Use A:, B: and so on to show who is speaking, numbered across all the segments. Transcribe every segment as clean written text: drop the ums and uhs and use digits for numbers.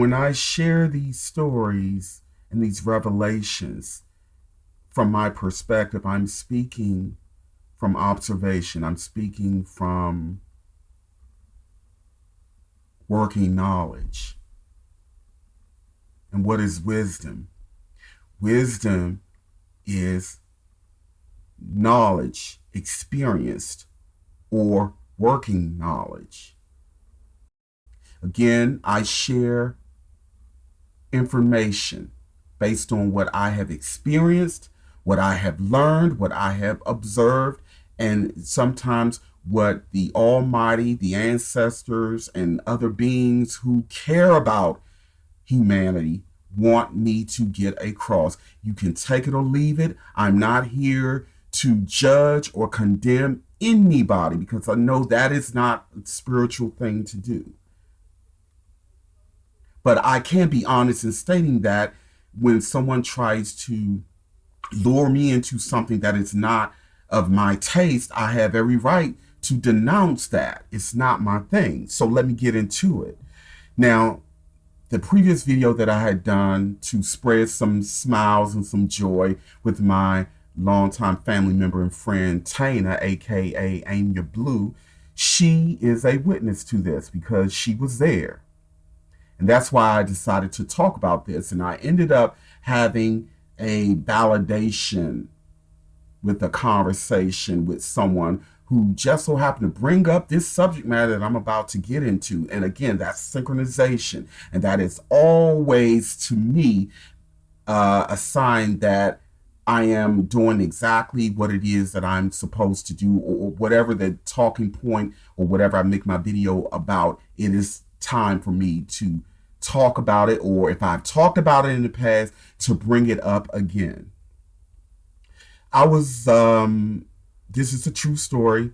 A: When I share these stories and these revelations from my perspective, I'm speaking from observation. I'm speaking from working knowledge. And what is wisdom? Wisdom is knowledge experienced or working knowledge. Again, I share information based on what I have experienced, what I have learned, what I have observed, and sometimes what the Almighty, the ancestors, and other beings who care about humanity want me to get across. You can take it or leave it. I'm not here to judge or condemn anybody because I know that is not a spiritual thing to do. But I can be honest in stating that when someone tries to lure me into something that is not of my taste, I have every right to denounce that. It's not my thing. So let me get into it. Now, the previous video that I had done to spread some smiles and some joy with my longtime family member and friend, Tana, aka Aim Your Blue, she is a witness to this because she was there. And that's why I decided to talk about this. And I ended up having a validation with a conversation with someone who just so happened to bring up this subject matter that I'm about to get into. And again, that's synchronization. And that is always, to me, a sign that I am doing exactly what it is that I'm supposed to do, or whatever the talking point or whatever I make my video about. It is time for me to talk about it, or if I've talked about it in the past, to bring it up again. I was, this is a true story.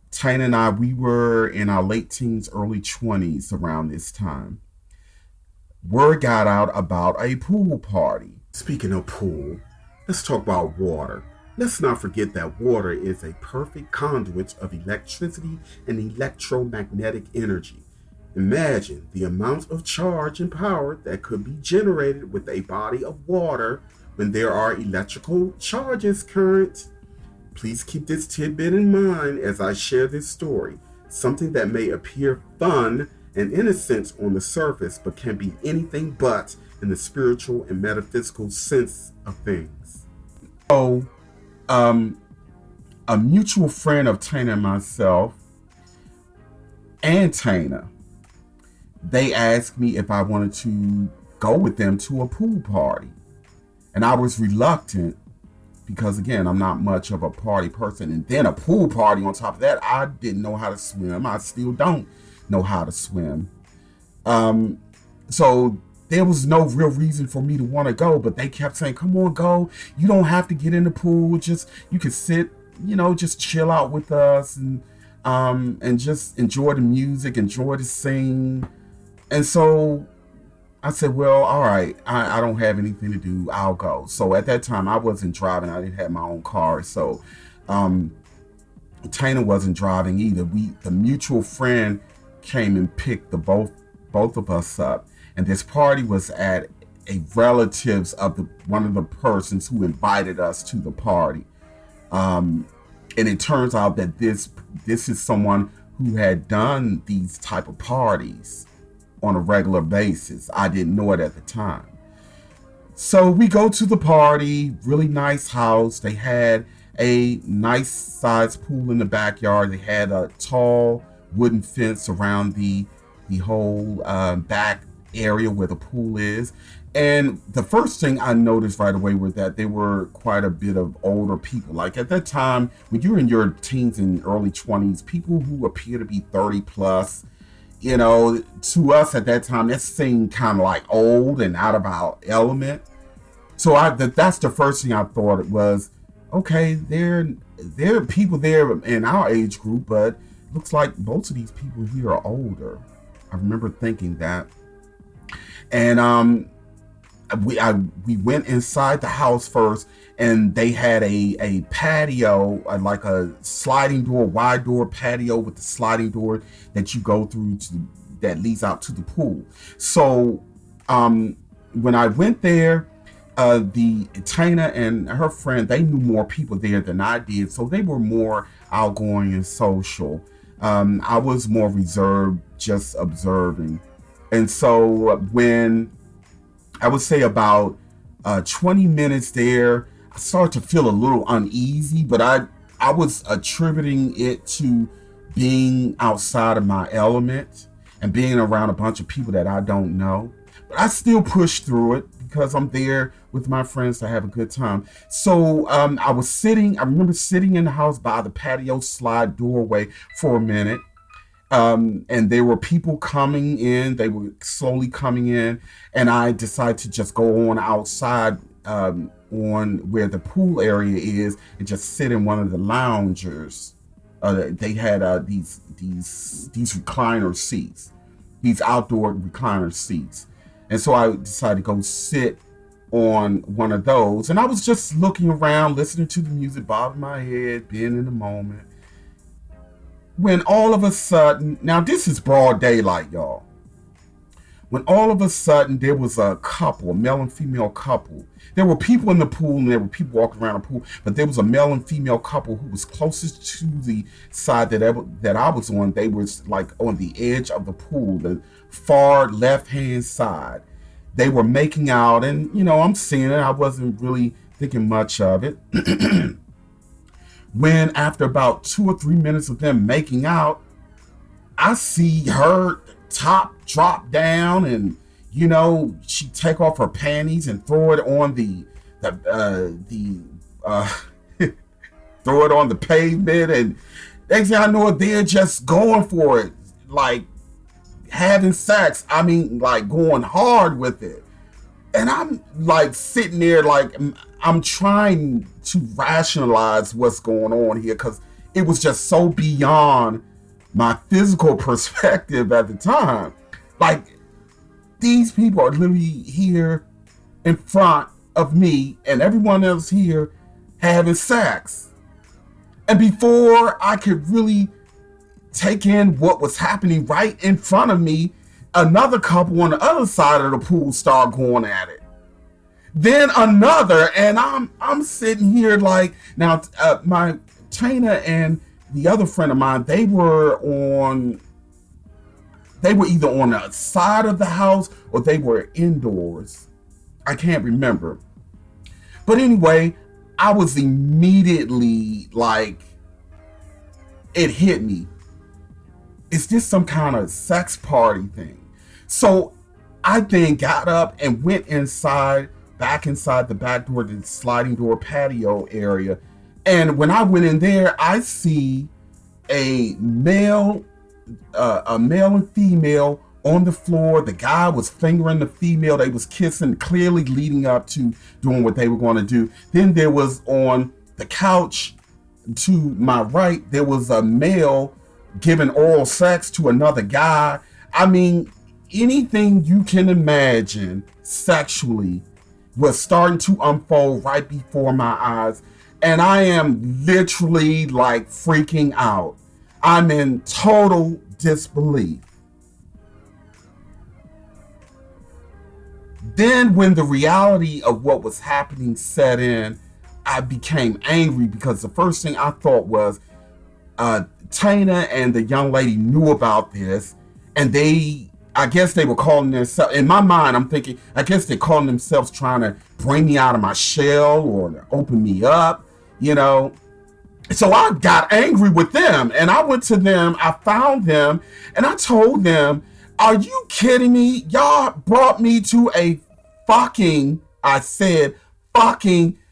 A: Tana and I, we were in our late teens, early 20s around this time. Word got out about a pool party. Speaking of pool, let's talk about water. Let's not forget that water is a perfect conduit of electricity and electromagnetic energy. Imagine the amount of charge and power that could be generated with a body of water when there are electrical charges current. Please keep this tidbit in mind as I share this story, something that may appear fun and innocent on the surface, but can be anything but in the spiritual and metaphysical sense of things. So, a mutual friend of Tana and myself, and Tana, they asked me if I wanted to go with them to a pool party. And I was reluctant because, again, I'm not much of a party person. And then a pool party on top of that, I didn't know how to swim. I still don't know how to swim. So there was no real reason for me to want to go, but they kept saying, come on, go. You don't have to get in the pool. Just, you can sit, just chill out with us and just enjoy the music, enjoy the scene. And so I said, well, all right, I don't have anything to do. I'll go. So at that time, I wasn't driving. I didn't have my own car. So Tana wasn't driving either. The mutual friend came and picked both of us up. And this party was at a relatives of one of the persons who invited us to the party. And it turns out that this is someone who had done these type of parties on a regular basis. I didn't know it at the time. So we go to the party, really nice house. They had a nice sized pool in the backyard. They had a tall wooden fence around the whole back area where the pool is. And the first thing I noticed right away was that there were quite a bit of older people. Like at that time, when you're in your teens and early 20s, people who appear to be 30 plus, to us at that time, that seemed kind of like old and out of our element. So that's the first thing I thought. It was, okay, there are people there in our age group, but it looks like most of these people here are older. I remember thinking that. And we went inside the house first, and they had a patio, like a sliding door, wide door patio with the sliding door that you go through that leads out to the pool. So When I went there, the Tana and her friend, they knew more people there than I did, so they were more outgoing and social. I was more reserved, just observing. And so when I would say about 20 minutes there, I started to feel a little uneasy, but I was attributing it to being outside of my element and being around a bunch of people that I don't know. But I still pushed through it because I'm there with my friends to have a good time. So I remember sitting in the house by the patio slide doorway for a minute. And there were people coming in, they were slowly coming in, and I decided to just go on outside on where the pool area is and just sit in one of the loungers. They had these recliner seats, these outdoor recliner seats. And so I decided to go sit on one of those. And I was just looking around, listening to the music, bobbing my head, being in the moment. When all of a sudden, now this is broad daylight, y'all. When all of a sudden there was a couple, a male and female couple. There were people in the pool and there were people walking around the pool, but there was a male and female couple who was closest to the side that I was on. They was like on the edge of the pool, the far left-hand side. They were making out, and I'm seeing it. I wasn't really thinking much of it. When after about 2 or 3 minutes of them making out, I see her top drop down, and she take off her panties and throw it on throw it on the pavement, and next thing I know, they're just going for it, like having sex. I mean, like going hard with it. And I'm like sitting there, like I'm trying to rationalize what's going on here, because it was just so beyond my physical perspective at the time. Like, these people are literally here in front of me and everyone else here having sex. And before I could really take in what was happening right in front of me, another couple on the other side of the pool start going at it. Then another, and I'm sitting here like, now my Tana and the other friend of mine, they were either on the side of the house or they were indoors. I can't remember. But anyway, I was immediately like, it hit me. Is this some kind of sex party thing? So I then got up and went back inside the back door, the sliding door patio area. And when I went in there, I see a male and female on the floor. The guy was fingering the female. They was kissing, clearly leading up to doing what they were going to do. Then there was on the couch to my right, there was a male giving oral sex to another guy. I mean, anything you can imagine sexually was starting to unfold right before my eyes. And I am literally like freaking out. I'm in total disbelief. Then when the reality of what was happening set in, I became angry, because the first thing I thought was Tana and the young lady knew about this, and I guess they were calling themselves, in my mind, I'm thinking, I guess they're calling themselves trying to bring me out of my shell or to open me up, So I got angry with them, and I went to them, I found them, and I told them, are you kidding me? Y'all brought me to a fucking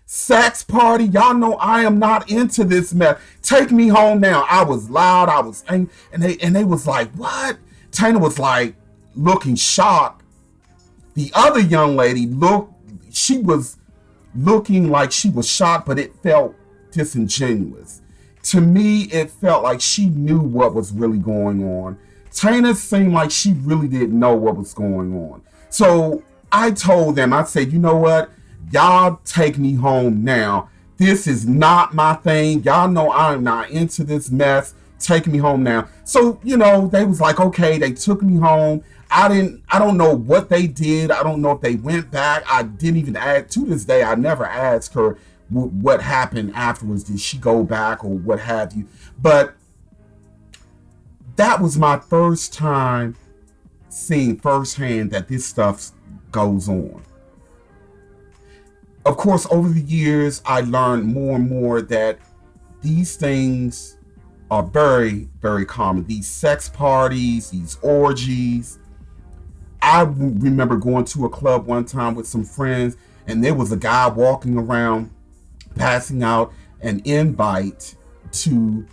A: sex party. Y'all know I am not into this mess. Take me home now. I was loud, I was angry, and they was like, what? Tana was like looking shocked. The other young lady she was looking like she was shocked, but it felt disingenuous. To me, it felt like she knew what was really going on. Tana seemed like she really didn't know what was going on. So I told them, I said, you know what? Y'all take me home now. This is not my thing. Y'all know I'm not into this mess. Take me home now. So, they was like, okay, they took me home. I don't know what they did. I don't know if they went back. I didn't even ask, to this day, I never asked her what happened afterwards. Did she go back or what have you? But that was my first time seeing firsthand that this stuff goes on. Of course, over the years, I learned more and more that these things are very, very common. These sex parties, these orgies. I remember going to a club one time with some friends, and there was a guy walking around passing out an invite to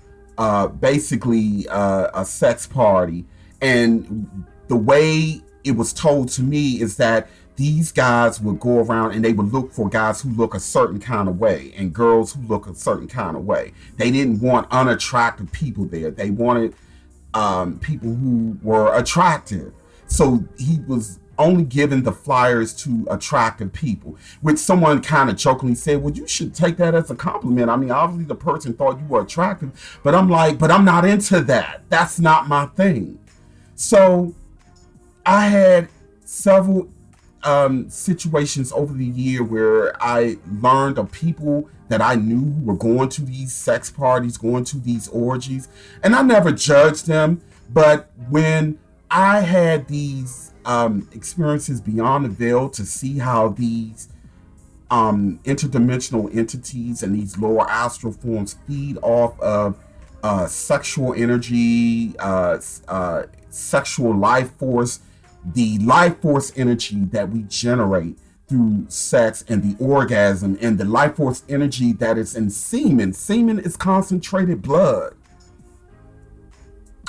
A: basically a sex party. And the way it was told to me is that these guys would go around and they would look for guys who look a certain kind of way and girls who look a certain kind of way. They didn't want unattractive people there. They wanted people who were attractive. So he was only giving the flyers to attractive people, which someone kind of jokingly said, well, you should take that as a compliment. I mean, obviously the person thought you were attractive, but I'm like, but I'm not into that. That's not my thing. So I had several situations over the year where I learned of people that I knew who were going to these sex parties, going to these orgies, and I never judged them. But when I had these experiences beyond the veil to see how these interdimensional entities and these lower astral forms feed off of sexual energy, sexual life force, the life force energy that we generate through sex and the orgasm, and the life force energy that is in semen. Semen is concentrated blood.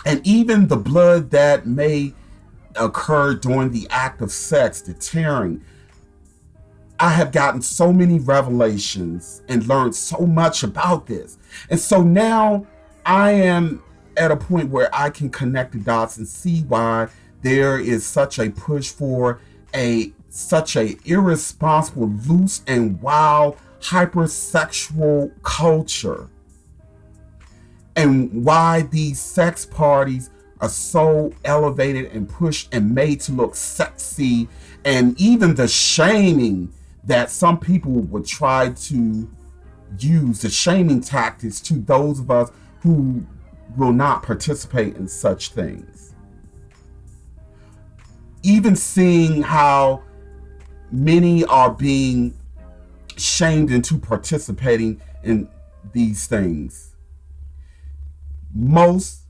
A: And even the blood that may occur during the act of sex, the tearing. I have gotten so many revelations and learned so much about this. And so now I am at a point where I can connect the dots and see why there is such a push for such a irresponsible, loose and wild, hypersexual culture, and why these sex parties are so elevated and pushed and made to look sexy, and even the shaming that some people would try to use, the shaming tactics to those of us who will not participate in such things. Even seeing how many are being shamed into participating in these things. Most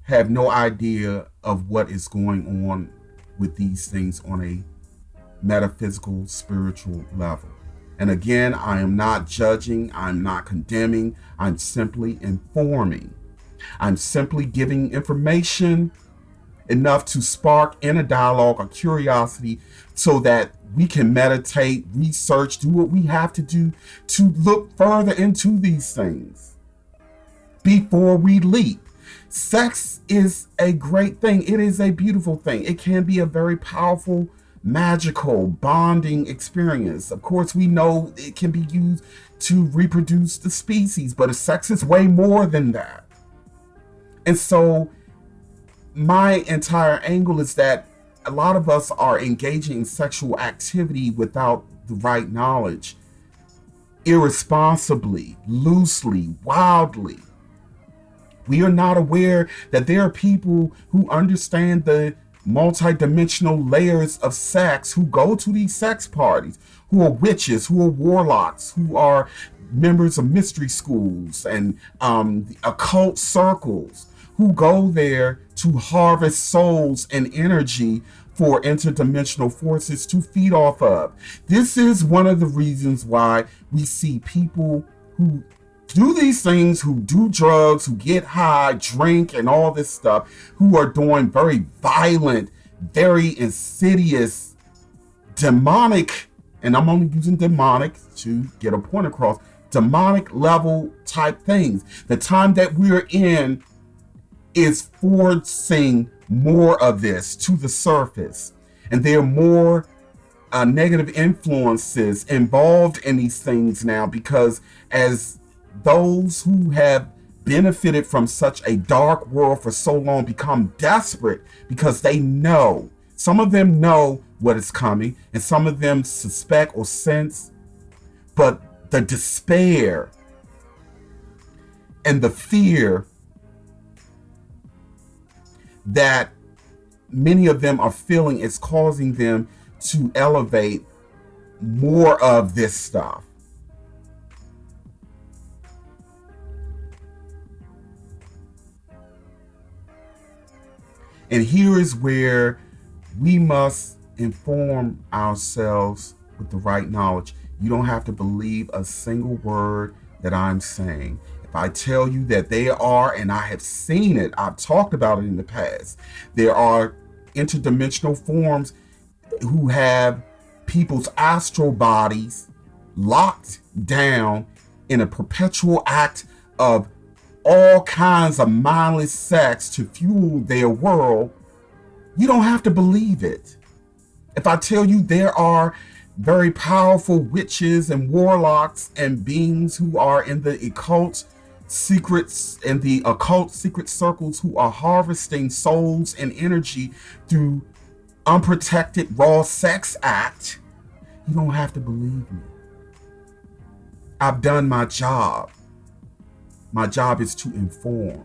A: have no idea of what is going on with these things on a metaphysical, spiritual level. And again, I am not judging, I'm not condemning, I'm simply informing. I'm simply giving information enough to spark inner dialogue or curiosity so that we can meditate, research, do what we have to do to look further into these things before we leap. Sex is a great thing. It is a beautiful thing. It can be a very powerful, magical, bonding experience. Of course, we know it can be used to reproduce the species, but sex is way more than that. And so my entire angle is that a lot of us are engaging in sexual activity without the right knowledge, irresponsibly, loosely, wildly. We are not aware that there are people who understand the multidimensional layers of sex, who go to these sex parties, who are witches, who are warlocks, who are members of mystery schools and occult circles, who go there to harvest souls and energy for interdimensional forces to feed off of. This is one of the reasons why we see people who do these things, who do drugs, who get high, drink, and all this stuff, who are doing very violent, very insidious, demonic, and I'm only using demonic to get a point across, demonic level type things. The time that we're in is forcing more of this to the surface. And there are more negative influences involved in these things now, because as those who have benefited from such a dark world for so long become desperate because they know. Some of them know what is coming, and some of them suspect or sense, but the despair and the fear that many of them are feeling is causing them to elevate more of this stuff. And here is where we must inform ourselves with the right knowledge. You don't have to believe a single word that I'm saying. If I tell you that there are, and I have seen it, I've talked about it in the past, there are interdimensional forms who have people's astral bodies locked down in a perpetual act of all kinds of mindless sex to fuel their world. You don't have to believe it. If I tell you there are very powerful witches and warlocks and beings who are in the occult secrets and the occult secret circles who are harvesting souls and energy through unprotected raw sex act, you don't have to believe me. I've done my job. My job is to inform.